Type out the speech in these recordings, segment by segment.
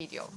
video.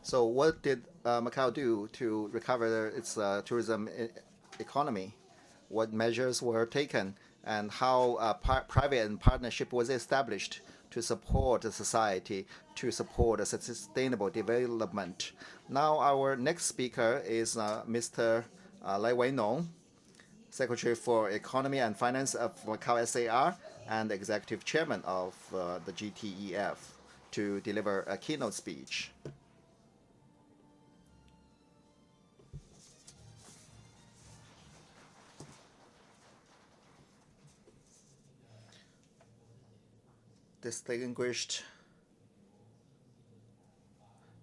So what did Macau do to recover its tourism economy? What measures were taken, and how private and partnership was established to support the society, to support a sustainable development? Now our next speaker is Mr. Lai Wei-nong, Secretary for Economy and Finance of Macau SAR and Executive Chairman of the GTEF, to deliver a keynote speech. Distinguished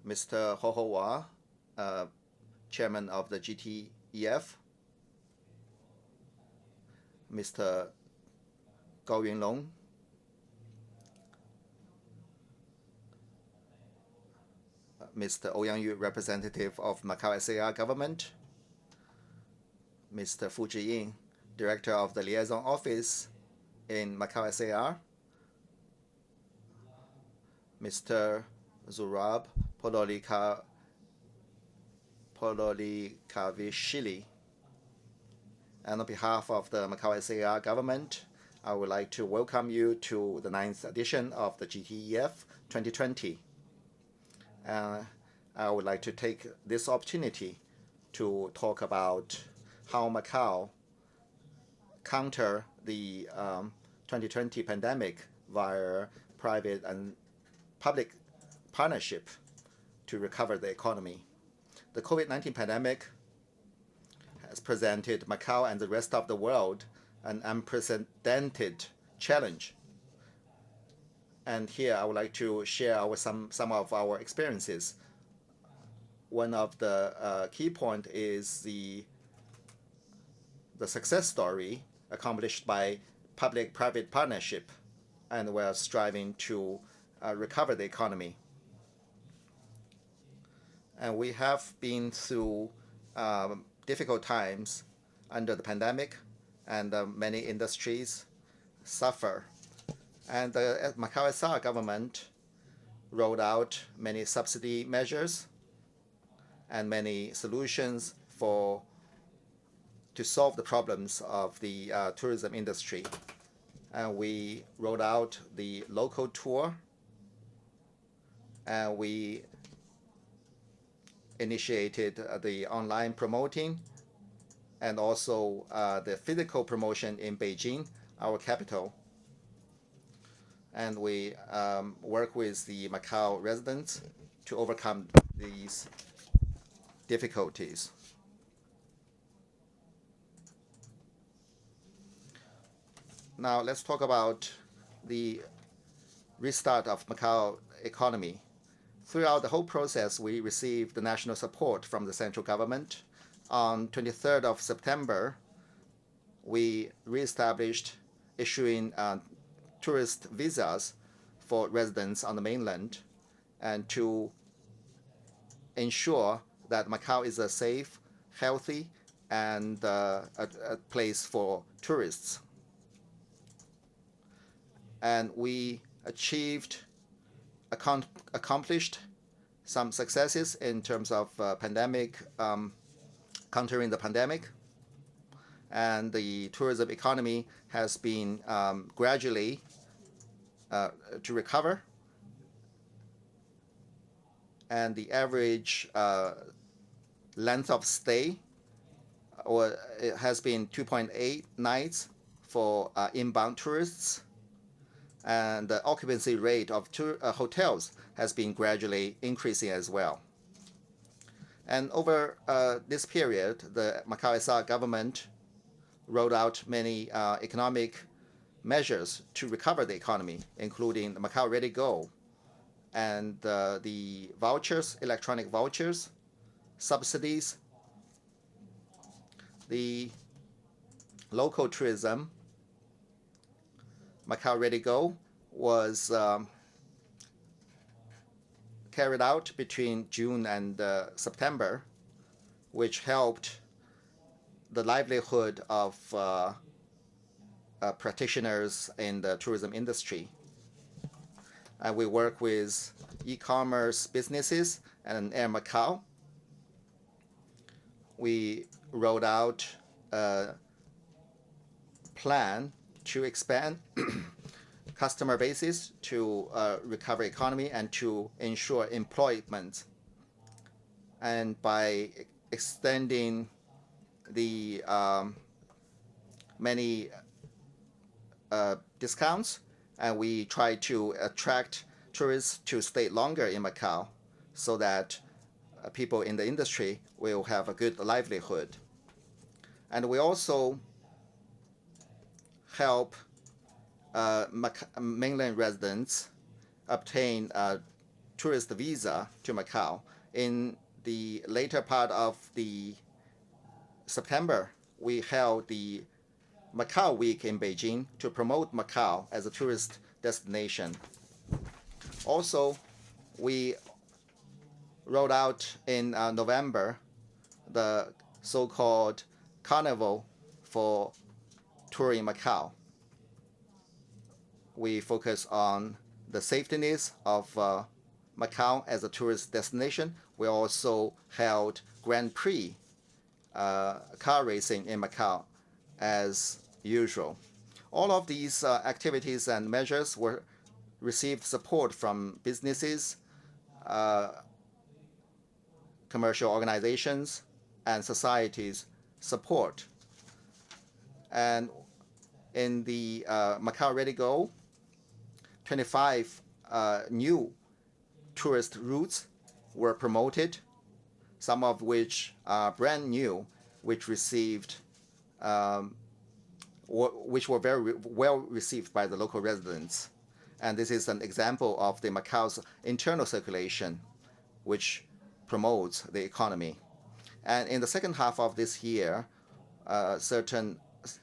Mr. Ho Ho Wah, Chairman of the GTEF, Mr. Gao Yunlong, Mr. Ouyang Yu, representative of Macau SAR government, Mr. Fu Zhiying, Director of the Liaison Office in Macau SAR, Mr. Zurab Pololikavishvili. And on behalf of the Macau SAR government, I would like to welcome you to the 9th edition of the GTEF 2020. I would like to take this opportunity to talk about how Macau counter the 2020 pandemic via private and public partnership to recover the economy. The COVID-19 pandemic has presented Macau and the rest of the world an unprecedented challenge. And here I would like to share some of our experiences. One of the key point is the success story accomplished by public-private partnership, and we're striving to recover the economy. And we have been through difficult times under the pandemic, and many industries suffer. And the Macau SAR government rolled out many subsidy measures and many solutions to solve the problems of the tourism industry. And we rolled out the local tour, and we initiated the online promoting and also the physical promotion in Beijing, our capital. And we work with the Macao residents to overcome these difficulties. Now let's talk about the restart of Macao economy. Throughout the whole process, we received the national support from the central government. On 23rd of September, we reestablished issuing tourist visas for residents on the mainland, and to ensure that Macao is a safe, healthy, and a place for tourists. And we accomplished some successes in terms of countering the pandemic, and the tourism economy has been gradually to recover, and the average length of stay it has been 2.8 nights for inbound tourists, and the occupancy rate of hotels has been gradually increasing as well. And over this period, the Macao SR government rolled out many economic measures to recover the economy, including the Macao Ready Go and the vouchers, electronic vouchers, subsidies, the local tourism. Macao Ready Go was carried out between June and September, which helped the livelihood of practitioners in the tourism industry. And we work with e-commerce businesses and Air Macao. We rolled out a plan to expand customer bases to recover economy and to ensure employment. And by extending the many discounts, and we try to attract tourists to stay longer in Macao so that people in the industry will have a good livelihood. And we also help mainland residents obtain a tourist visa to Macao. In the later part of the September, we held the Macao Week in Beijing to promote Macao as a tourist destination. Also, we rolled out in November the so-called Carnival for touring Macao. We focus on the safetiness of Macao as a tourist destination. We also held Grand Prix car racing in Macao as usual. All of these activities and measures received support from businesses, commercial organizations, and societies' support. And in the Macao Ready Go, 25 new tourist routes were promoted, some of which are brand new, which were very well received by the local residents. And this is an example of the Macao's internal circulation, which promotes the economy. And in the second half of this year,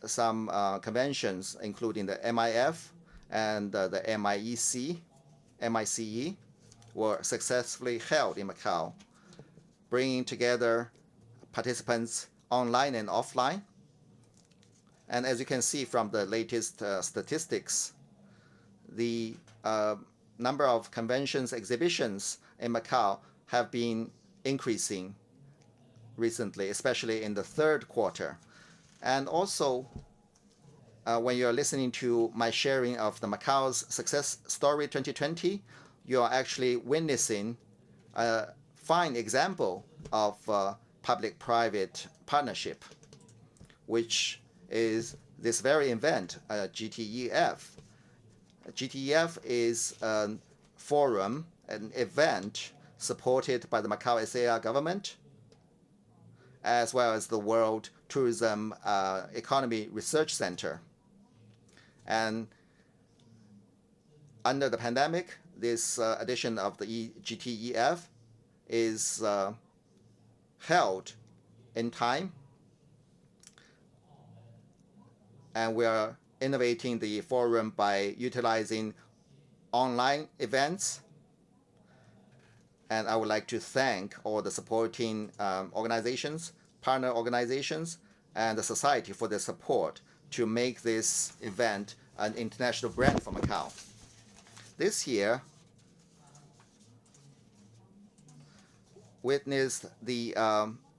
some conventions, including the MIF and the MICE, were successfully held in Macao, bringing together participants online and offline. And as you can see from the latest statistics, the number of conventions, exhibitions in Macau have been increasing recently, especially in the third quarter. And also, when you're listening to my sharing of the Macau's success story 2020, you are actually witnessing a fine example of public-private partnership, which is this very event, GTEF. GTEF is a forum, an event supported by the Macau SAR government, as well as the World Tourism Economy Research Center. And under the pandemic, this edition of the GTEF is held in time, and we are innovating the forum by utilizing online events. And I would like to thank all the supporting organizations, partner organizations, and the society for their support to make this event an international brand for Macau. This year, witnessed the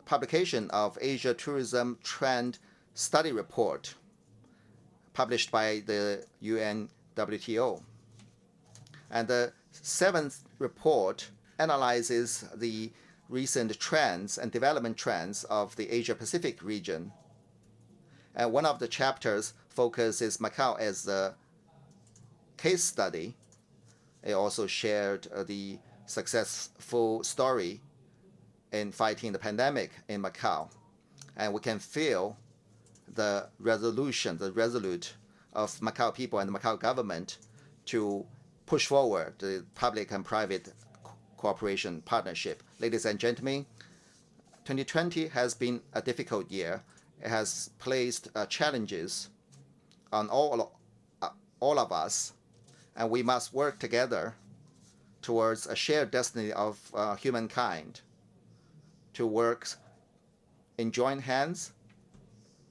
publication of Asia Tourism Trend Study Report published by the UNWTO. And the seventh report analyzes the recent trends and development trends of the Asia-Pacific region. And one of the chapters focuses Macau as a case study. It also shared the successful story in fighting the pandemic in Macau. And we can feel the resolute of Macau people and the Macau government to push forward the public and private cooperation partnership. Ladies and gentlemen, 2020 has been a difficult year. It has placed challenges on all of us, and we must work together towards a shared destiny of humankind, to work in joint hands,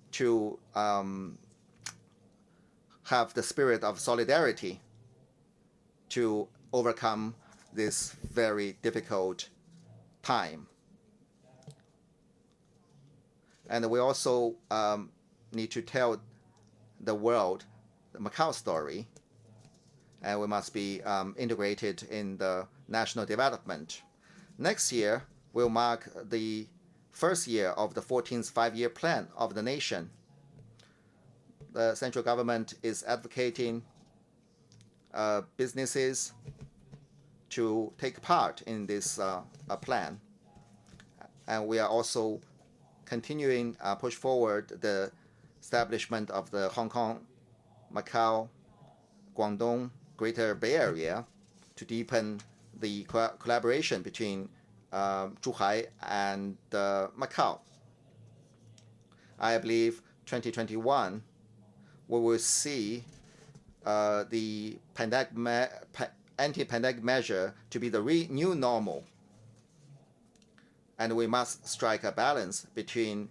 to have the spirit of solidarity to overcome this very difficult time. And we also need to tell the world the Macau story, and we must be integrated in the national development. Next year will mark the first year of the 14th five-year plan of the nation. The central government is advocating businesses to take part in this plan. And we are also continuing push forward the establishment of the Hong Kong, Macau, Guangdong, Greater Bay Area to deepen the collaboration between Zhuhai and Macau. I believe 2021 we will see the anti-pandemic measure to be the new normal. And we must strike a balance between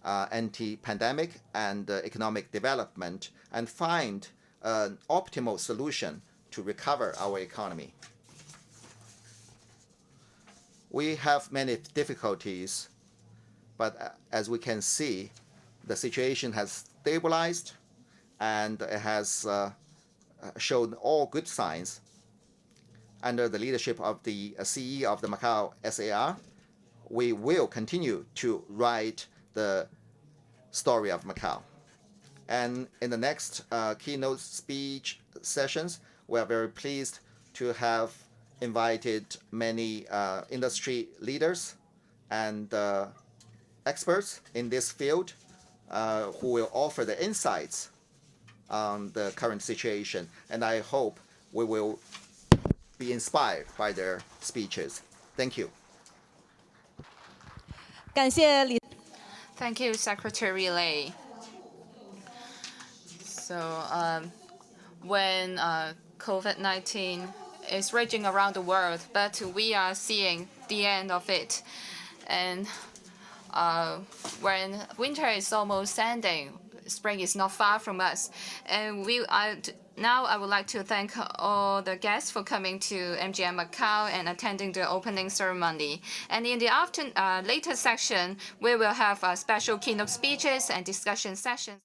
anti-pandemic and economic development and find an optimal solution to recover our economy. We have many difficulties, but as we can see, the situation has stabilized and it has shown all good signs. Under the leadership of the CE of the Macau SAR, we will continue to write the story of Macau. And in the next keynote speech sessions, we are very pleased to have invited many industry leaders and experts in this field who will offer the insights on the current situation. And I hope we will be inspired by their speeches. Thank you. Thank you, Secretary Lei. So when COVID-19 is raging around the world, but we are seeing the end of it. And when winter is almost ending, spring is not far from us. And we are Now, I would like to thank all the guests for coming to MGM Macau and attending the opening ceremony. And in the later section, we will have special keynote speeches and discussion sessions.